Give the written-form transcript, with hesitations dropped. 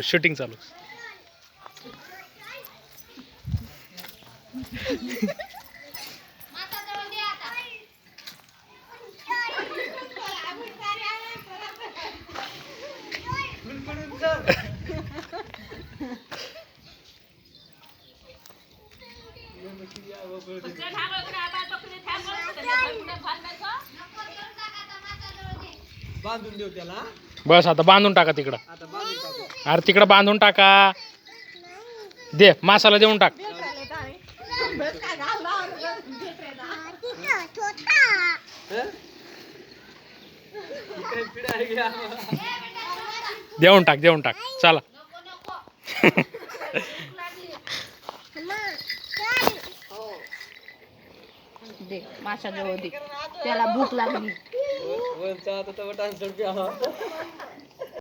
Shooting चालू. बांधून देऊ त्याला. बस आता बांधून टाका तिकडं. आता बांधून टाकू. अरे तिकडं बांधून टाका. दे मासाला देऊन टाक. देऊन टाक चला. दे माशा जवळ दे, त्याला भूक लागली. वरचा आता तर डान्सर